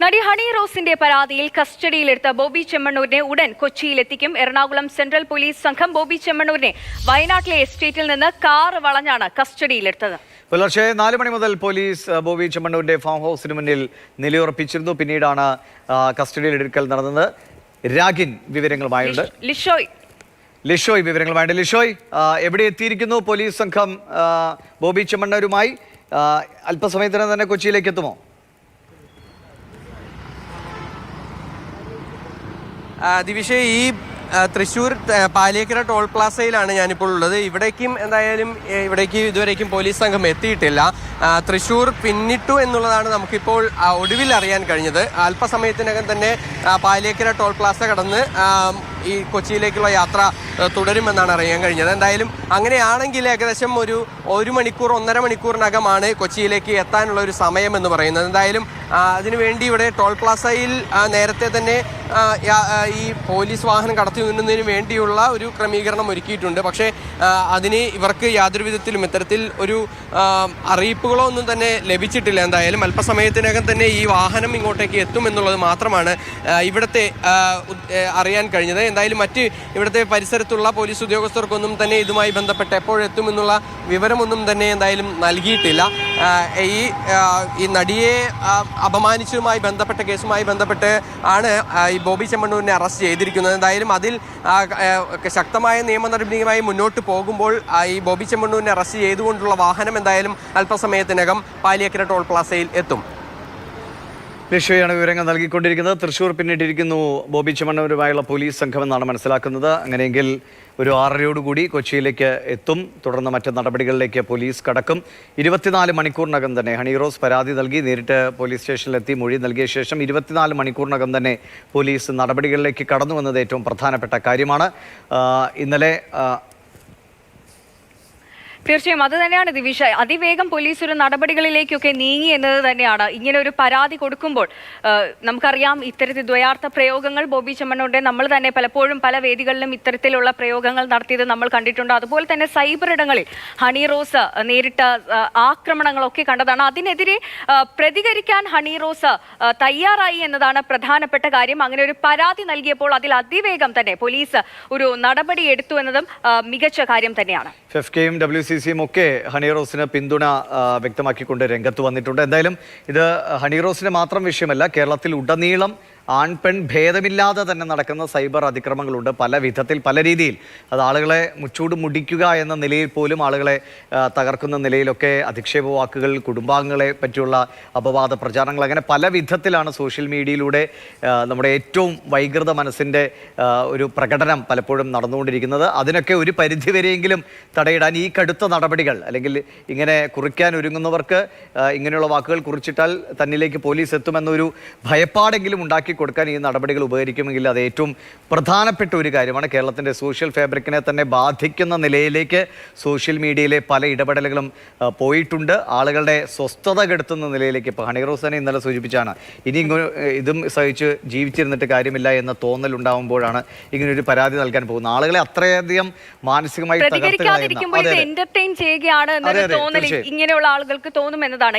നടി ഹണി റോസിന്റെ പരാതിയിൽ കസ്റ്റഡിയിലെടുത്ത ബോബി ചെമ്മണ്ണൂരിനെ ഉടൻ കൊച്ചിയിലെത്തിക്കും. എറണാകുളം സെൻട്രൽ പോലീസ് സംഘം ബോബി ചെമ്മണ്ണൂരിനെ വയനാട്ടിലെ എസ്റ്റേറ്റിൽ നിന്ന് കാർ വളഞ്ഞാണ് കസ്റ്റഡിയിലെടുത്തത്. പുലർച്ചെ 4 മണി മുതൽ പോലീസ് ബോബി ചെമ്മണ്ണൂരിന്റെ ഫാം ഹൗസിന് മുന്നിൽ നിലയുറപ്പിച്ചിരുന്നു. പിന്നീടാണ് കസ്റ്റഡിയിലെടുക്കൽ നടന്നത്. രാഗിൻ വിവരങ്ങളുമായുണ്ട്. ലിഷോയ് വിവരങ്ങളുമായുണ്ട്. ലിഷോയ്, എവിടെ എത്തിയിരിക്കുന്നു പോലീസ് സംഘം ബോബി ചെമ്മണ്ണൂരുമായി? അല്പസമയത്തിന് തന്നെ കൊച്ചിയിലേക്ക് എത്തുമോ? ദിവിഷേ, ഈ തൃശ്ശൂർ പാലിയേക്കര ടോൾ പ്ലാസയിലാണ് ഞാനിപ്പോൾ ഉള്ളത്. ഇവിടേക്കും ഇതുവരേക്കും പോലീസ് സംഘം എത്തിയിട്ടില്ല. തൃശ്ശൂർ പിന്നിട്ടു എന്നുള്ളതാണ് നമുക്കിപ്പോൾ ഒടുവിൽ അറിയാൻ കഴിഞ്ഞത്. അല്പസമയത്തിനകം തന്നെ പാലിയേക്കര ടോൾ പ്ലാസ കടന്ന് ഈ കൊച്ചിയിലേക്കുള്ള യാത്ര തുടരുമെന്നാണ് അറിയാൻ കഴിഞ്ഞത്. എന്തായാലും അങ്ങനെയാണെങ്കിൽ ഏകദേശം ഒരു മണിക്കൂർ 1.5 മണിക്കൂറിനകമാണ് കൊച്ചിയിലേക്ക് എത്താനുള്ള ഒരു സമയം എന്ന് പറയുന്നത്. എന്തായാലും അതിനുവേണ്ടി ഇവിടെ ടോൾ പ്ലാസയിൽ നേരത്തെ തന്നെ ഈ പോലീസ് വാഹനം കടത്തിവിടുന്നതിന് വേണ്ടിയുള്ള ഒരു ക്രമീകരണം ഒരുക്കിയിട്ടുണ്ട്. പക്ഷേ അതിന് ഇവർക്ക് യാതൊരു വിധത്തിലും ഇത്തരത്തിൽ ഒരു അറിയിപ്പുകളോ ഒന്നും തന്നെ ലഭിച്ചിട്ടില്ല. എന്തായാലും അല്പസമയത്തിനകം തന്നെ ഈ വാഹനം ഇങ്ങോട്ടേക്ക് എത്തുമെന്നുള്ളത് മാത്രമാണ് ഇവിടുത്തെ അറിയാൻ കഴിഞ്ഞത്. എന്തായാലും ഇവിടുത്തെ പരിസരത്തുള്ള പോലീസ് ഉദ്യോഗസ്ഥർക്കൊന്നും തന്നെ ഇതുമായി ബന്ധപ്പെട്ട് എപ്പോഴെത്തുമെന്നുള്ള വിവരമൊന്നും തന്നെ എന്തായാലും നൽകിയിട്ടില്ല. ഈ നടിയെ അപമാനിച്ചതുമായി ബന്ധപ്പെട്ട കേസുമായി ബന്ധപ്പെട്ട് ആണ് ഈ ബോബി ചെമ്മണ്ണൂരിനെ അറസ്റ്റ് ചെയ്തിരിക്കുന്നത്. എന്തായാലും അതിൽ ശക്തമായ നിയമ നടപടിയുമായി മുന്നോട്ട് പോകുമ്പോൾ ഈ ബോബി ചെമ്മണ്ണൂരിനെ അറസ്റ്റ് ചെയ്തുകൊണ്ടുള്ള വാഹനം എന്തായാലും അല്പസമയത്തിനകം പാലിയേക്കര ടോൾ പ്ലാസയിൽ എത്തും. ലിഷോയാണ് വിവരങ്ങൾ നൽകിക്കൊണ്ടിരിക്കുന്നത്. തൃശ്ശൂർ പിന്നിട്ടിരിക്കുന്നു ബോബി ചെമ്മണ്ണൂരുമായുള്ള പോലീസ് സംഘമെന്നാണ് മനസ്സിലാക്കുന്നത്. അങ്ങനെയെങ്കിൽ ഒരു 6:30 കൊച്ചിയിലേക്ക് എത്തും. തുടർന്ന് മറ്റ് നടപടികളിലേക്ക് പോലീസ് കടക്കും. 24 മണിക്കൂറിനകം തന്നെ ഹണി റോസ് പരാതി നൽകി നേരിട്ട് പോലീസ് സ്റ്റേഷനിലെത്തി മൊഴി നൽകിയ ശേഷം 24 മണിക്കൂറിനകം തന്നെ പോലീസ് നടപടികളിലേക്ക് കടന്നുവെന്നത് ഏറ്റവും പ്രധാനപ്പെട്ട കാര്യമാണ്. ഇന്നലെ തീർച്ചയായും അത് തന്നെയാണ് ദിവിഷ. അതിവേഗം പോലീസ് ഒരു നടപടികളിലേക്കൊക്കെ നീങ്ങി എന്നത് തന്നെയാണ്. ഇങ്ങനെ ഒരു പരാതി കൊടുക്കുമ്പോൾ നമുക്കറിയാം, ഇത്തരത്തിൽ ദ്വയാർത്ഥ പ്രയോഗങ്ങൾ ബോബി ചെമ്മണ്ണൂരിന്റെ നമ്മൾ തന്നെ പലപ്പോഴും പല വേദികളിലും ഇത്തരത്തിലുള്ള പ്രയോഗങ്ങൾ നടത്തിയത് നമ്മൾ കണ്ടിട്ടുണ്ട്. അതുപോലെ തന്നെ സൈബർ ഇടങ്ങളിൽ ഹണി റോസ് നേരിട്ട ആക്രമണങ്ങളൊക്കെ കണ്ടതാണ്. അതിനെതിരെ പ്രതികരിക്കാൻ ഹണി റോസ് തയ്യാറായി എന്നതാണ് പ്രധാനപ്പെട്ട കാര്യം. അങ്ങനെ ഒരു പരാതി നൽകിയപ്പോൾ അതിൽ അതിവേഗം തന്നെ പോലീസ് ഒരു നടപടി എടുത്തു എന്നതും മികച്ച കാര്യം തന്നെയാണ്. ഫെഫ്കയും WCCയും ഒക്കെ ഹണി റോസിന് പിന്തുണ വ്യക്തമാക്കിക്കൊണ്ട് രംഗത്ത് വന്നിട്ടുണ്ട്. എന്തായാലും ഇത് ഹണി റോസിന് മാത്രം വിഷയമല്ല. കേരളത്തിൽ ഉടനീളം ആൺപെൺ ഭേദമില്ലാതെ തന്നെ നടക്കുന്ന സൈബർ അതിക്രമങ്ങളുണ്ട്. പല വിധത്തിൽ പല രീതിയിൽ. അത് ആളുകളെ മുച്ചൂട് മുടിക്കുക എന്ന നിലയിൽ പോലും ആളുകളെ തകർക്കുന്ന നിലയിലൊക്കെ അധിക്ഷേപ വാക്കുകൾ, കുടുംബാംഗങ്ങളെ പറ്റിയുള്ള അപവാദ പ്രചാരണങ്ങൾ, അങ്ങനെ പല വിധത്തിലാണ് സോഷ്യൽ മീഡിയയിലൂടെ നമ്മുടെ ഏറ്റവും വൈകൃത മനസ്സിൻ്റെ ഒരു പ്രകടനം പലപ്പോഴും നടന്നുകൊണ്ടിരിക്കുന്നത്. അതിനൊക്കെ ഒരു പരിധിവരെയെങ്കിലും തടയിടാൻ ഈ കടുത്ത നടപടികൾ, അല്ലെങ്കിൽ ഇങ്ങനെ കുറിക്കാൻ ഒരുങ്ങുന്നവർക്ക് ഇങ്ങനെയുള്ള വാക്കുകൾ കുറിച്ചിട്ടാൽ തന്നിലേക്ക് പോലീസ് എത്തുമെന്നൊരു ഭയപ്പാടെങ്കിലും ഉണ്ടാക്കി കൊടുക്കാൻ ഈ നടപടികൾ ഉപകരിക്കുമെങ്കിൽ അത് ഏറ്റവും പ്രധാനപ്പെട്ട ഒരു കാര്യമാണ്. കേരളത്തിൻ്റെ സോഷ്യൽ ഫാബ്രിക്കിനെ തന്നെ ബാധിക്കുന്ന നിലയിലേക്ക് സോഷ്യൽ മീഡിയയിലെ പല ഇടപെടലുകളും പോയിട്ടുണ്ട്. ആളുകളുടെ സ്വസ്ഥത കെടുത്തുന്ന നിലയിലേക്ക്. ഇപ്പോൾ ഹണി റോസിനെ ഇന്നലെ സൂചിപ്പിച്ചാണ് ഇനി ഇതും സഹിച്ച് ജീവിച്ചിരുന്നിട്ട് കാര്യമില്ല എന്ന തോന്നൽ ഉണ്ടാകുമ്പോഴാണ് ഇങ്ങനൊരു പരാതി നൽകാൻ പോകുന്നത്. ആളുകളെ അത്രയധികം മാനസികമായി പ്രതികരിക്കാതിരിക്കുമ്പോൾ എന്റർടൈൻ ചെയ്യുകയാണ് എന്നൊരു തോന്നൽ ഇങ്ങനെയുള്ള ആളുകൾക്ക് തോന്നും എന്നതാണ്.